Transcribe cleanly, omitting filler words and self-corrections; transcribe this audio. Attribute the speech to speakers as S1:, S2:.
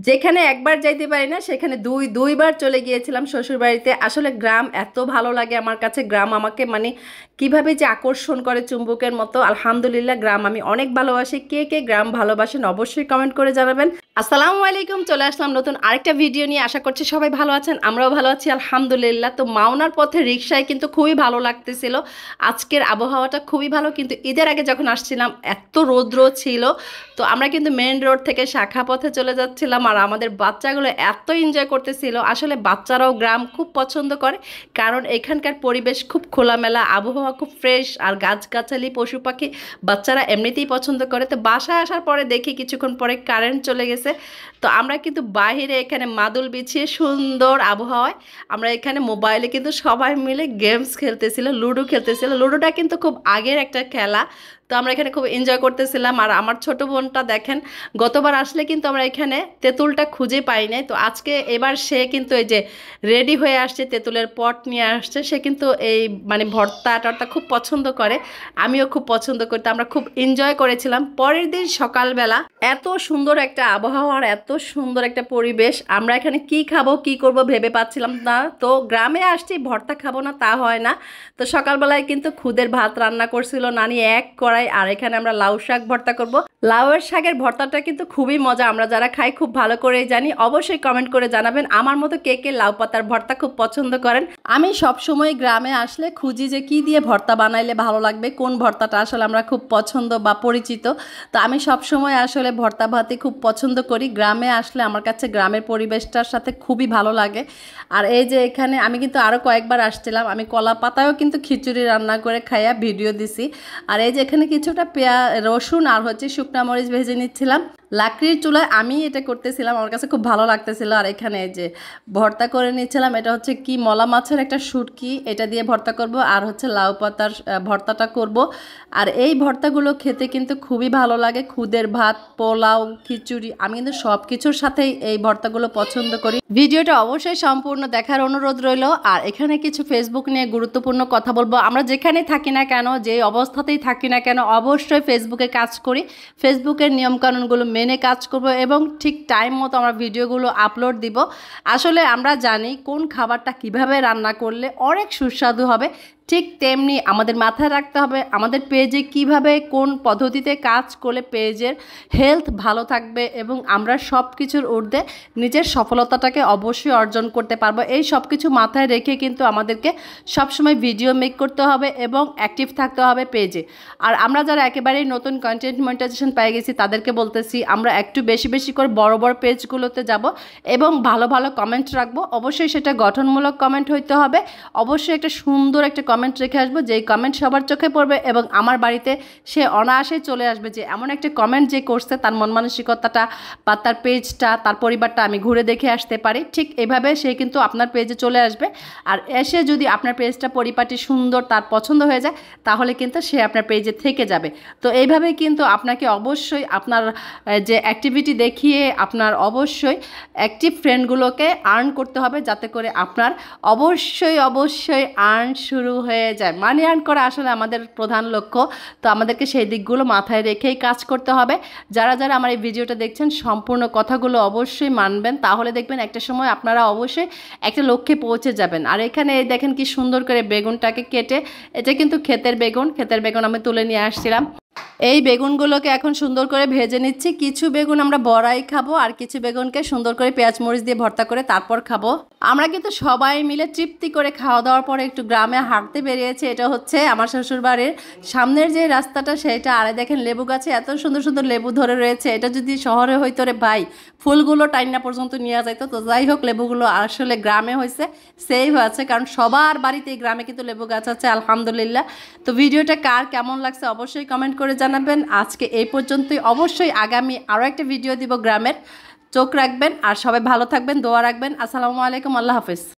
S1: যেখানে একবার যাইতে পারি না সেখানে দুইবার চলে গিয়েছিলাম শ্বশুরবাড়িতে। আসলে গ্রাম এত ভালো লাগে আমার কাছে, গ্রাম আমাকে মানে কিভাবে যে আকর্ষণ করে চুম্বকের মতো। আলহামদুলিল্লাহ, গ্রাম আমি অনেক ভালোবাসি। কে কে গ্রাম ভালোবাসেন অবশ্যই কমেন্ট করে জানাবেন। আসসালামু আলাইকুম, চলে আসলাম নতুন আরেকটা ভিডিও নিয়ে। আশা করছি সবাই ভালো আছেন, আমরাও ভালো আছি আলহামদুলিল্লাহ। তো মাওনার পথে রিক্সায় কিন্তু খুবই ভালো লাগতেছিল। আজকের আবহাওয়াটা খুবই ভালো, কিন্তু ঈদের আগে যখন আসছিলাম এত রৌদ্র ছিল। তো আমরা কিন্তু মেন রোড থেকে শাখা পথে চলে যাচ্ছিলাম, আর আমাদের বাচ্চাগুলো এত এনজয় করতেছিল। আসলে বাচ্চারাও গ্রাম খুব পছন্দ করে, কারণ এখানকার পরিবেশ খুব খোলামেলা, আবহাওয়া খুব ফ্রেশ, আর গাছগাছালি পশু পাখি বাচ্চারা এমনিতেই পছন্দ করে। তো বাসায় আসার পরে দেখি কিছুক্ষণ পরে কারেন্ট চলে গেছে। তো আমরা কিন্তু বাইরে এখানে মাদুল বিছিয়ে সুন্দর আবহাওয়ায় আমরা এখানে মোবাইলে কিন্তু সবাই মিলে গেমস খেলতেছিল, লুডো খেলতেছিল। লুডোটা কিন্তু খুব আগের একটা খেলা। তো আমরা এখানে খুব এনজয় করতেছিলাম। আর আমার ছোট বোনটা দেখেন, গতবার আসলে কিন্তু আমরা এখানে তেঁতুলটা খুঁজে পাই নাই। তো আজকে এবার সে কিন্তু এই যে রেডি হয়ে আসছে, তেঁতুলের পট নিয়ে আসছে। সে কিন্তু এই মানে ভর্তা টর্তা খুব পছন্দ করে, আমিও খুব পছন্দ করি। তো আমরা খুব এনজয় করেছিলাম। পরের দিন সকালবেলা এত সুন্দর একটা আবহাওয়া আর এত সুন্দর একটা পরিবেশ, আমরা এখানে কি খাবো কি করব ভেবে পাচ্ছিলাম না। তো গ্রামে আসছি, ভর্তা খাবো না তা হয় না। তো সকালবেলায় কিন্তু খুদের ভাত রান্না করছিল নানি এক কড়াই। আর এখানে আমরা লাউ শাক ভর্তা করব। লাউয়ের শাকের ভর্তাটা কিন্তু খুবই মজা, আমরা যারা খাই খুব ভালো করেই জানি। অবশ্যই কমেন্ট করে জানাবেন আমার মতো কে কে লাউ পাতার ভর্তা খুব পছন্দ করেন। আমি সবসময় গ্রামে আসলে খুঁজি যে কি দিয়ে ভর্তা বানাইলে ভালো লাগবে, কোন ভর্তাটা আসলে আমরা খুব পছন্দ বা পরিচিত। তো আমি সবসময় আসলে ভর্তা ভাতই খুব পছন্দ করি। গ্রামে আসলে আমার কাছে গ্রামের পরিবেশটার সাথে খুবই ভালো লাগে। আর এই যে এখানে আমি কিন্তু আরও কয়েকবার আসছিলাম, আমি কলা পাতায়ও কিন্তু খিচুড়ি রান্না করে খাইয়া ভিডিও দিছি। আর এই যে এখানে কিছুটা রসুন আর হচ্ছে শুকনা মরিচ ভেজে নিচ্ছিলাম লাকড়ির চুলায়। আমি এটা করতেছিলাম, আমার কাছে খুব ভালো লাগতেছিল। আর এখানে এই যে ভর্তা করে নিচ্ছিলাম, এটা হচ্ছে কি মলা মাছের একটা শুটকি, এটা দিয়ে ভর্তা করব। আর হচ্ছে লাউ পাতার ভর্তাটা করব। আর এই ভর্তাগুলো খেতে কিন্তু খুবই ভালো লাগে। খুদের ভাত, পোলাও, খিচুড়ি, আমি কিন্তু সব কিছুর সাথেই এই ভর্তাগুলো পছন্দ করি। ভিডিওটা অবশ্যই সম্পূর্ণ দেখার অনুরোধ রইল। আর এখানে কিছু ফেসবুক নিয়ে গুরুত্বপূর্ণ কথা বলবো। আমরা যেখানেই থাকি না কেন, যে অবস্থাতেই থাকি না কেন, অবশ্যই ফেসবুকে কাজ করি। ফেসবুকের নিয়মকানুনগুলো মেনে কাজ করব এবং ঠিক টাইম মতো আমরা ভিডিওগুলো আপলোড দিব। আসলে আমরা জানি কোন খাবারটা কিভাবে রান্না করলে অনেক সুস্বাদু হবে, ঠিক তেমনি আমাদের মাথায় রাখতে হবে আমাদের পেজে কিভাবে কোন পদ্ধতিতে কাজ করলে পেজের হেলথ ভালো থাকবে এবং আমরা সব কিছুর ঊর্ধ্বে নিজের সফলতাটাকে অবশ্যই অর্জন করতে পারবো। এই সব কিছু মাথায় রেখে কিন্তু আমাদেরকে সবসময় ভিডিও মেক করতে হবে এবং অ্যাক্টিভ থাকতে হবে পেজে। আর আমরা যারা একেবারেই নতুন কন্টেন্ট মনিটাইজেশন পেয়ে গেছি তাদেরকে বলতেছি, আমরা একটু বেশি বেশি করে বড় বড় পেজগুলোতে যাব এবং ভালো ভালো কমেন্ট রাখবো। অবশ্যই সেটা গঠনমূলক কমেন্ট হইতে হবে। অবশ্যই একটা সুন্দর একটা কমেন্ট রেখে আসবো, যেই কমেন্ট সবার চোখে পড়বে এবং আমার বাড়িতে সে অনায়াসে চলে আসবে যে এমন একটা কমেন্ট যে করছে, তার মন মানসিকতাটা বা তার পেজটা, তার পরিবারটা আমি ঘুরে দেখে আসতে পারি। ঠিক এভাবে সে কিন্তু আপনার পেজে চলে আসবে। আর এসে যদি আপনার পেজটা পরিপাটি সুন্দর তার পছন্দ হয়ে যায়, তাহলে কিন্তু সে আপনার পেজে থেকে যাবে। তো এইভাবে কিন্তু আপনাকে অবশ্যই আপনার যে অ্যাক্টিভিটি দেখিয়ে আপনার অবশ্যই অ্যাক্টিভ ফ্রেন্ডগুলোকে আর্ন করতে হবে, যাতে করে আপনার অবশ্যই অবশ্যই আর্ন শুরু হয়ে যায়। মানি আর্ন করা আসলে আমাদের প্রধান লক্ষ্য। তো আমাদেরকে সেই দিকগুলো মাথায় রেখেই কাজ করতে হবে। যারা যারা আমার এই ভিডিওটা দেখছেন সম্পূর্ণ কথাগুলো অবশ্যই মানবেন, তাহলে দেখবেন একটা সময় আপনারা অবশ্যই একটা লক্ষ্যে পৌঁছে যাবেন। আর এখানে দেখেন কি সুন্দর করে বেগুনটাকে কেটে, এটা কিন্তু ক্ষেতের বেগুন আমি তুলে নিয়ে আসছিলাম। এই বেগুনগুলোকে এখন সুন্দর করে ভেজে নিচ্ছি। কিছু বেগুন আমরা বড়াই খাবো আর কিছু বেগুনকে সুন্দর করে পেঁয়াজ মরিচ দিয়ে ভর্তা করে তারপর খাবো। আমরা কিন্তু সবাই মিলে তৃপ্তি করে খাওয়া দাওয়ার পরে একটু গ্রামে হাঁটতে বেরিয়েছে। এটা হচ্ছে আমার শ্বশুর বাড়ির সামনের যে রাস্তাটা সেটা। আরে দেখেন লেবু গাছে এত সুন্দর সুন্দর লেবু ধরে রয়েছে। এটা যদি শহরে হইতো রে ভাই, ফুলগুলো টাইনা পর্যন্ত নিয়ে যাইতো। তো যাই হোক, লেবুগুলো আসলে গ্রামে হয়েছে সেভ আছে, কারণ সবার বাড়িতে এই গ্রামে কিন্তু লেবু গাছ আছে আলহামদুলিল্লাহ। তো ভিডিওটা কার কেমন লাগছে অবশ্যই কমেন্ট করে জানাবেন। আজকে এই পর্যন্তই। অবশ্যই আগামী আরও একটা ভিডিও দিব গ্রামের, চোখ রাখবেন। আর সবাই ভালো থাকবেন, দোয়া রাখবেন। আসসালামু আলাইকুম, আল্লাহ হাফেজ।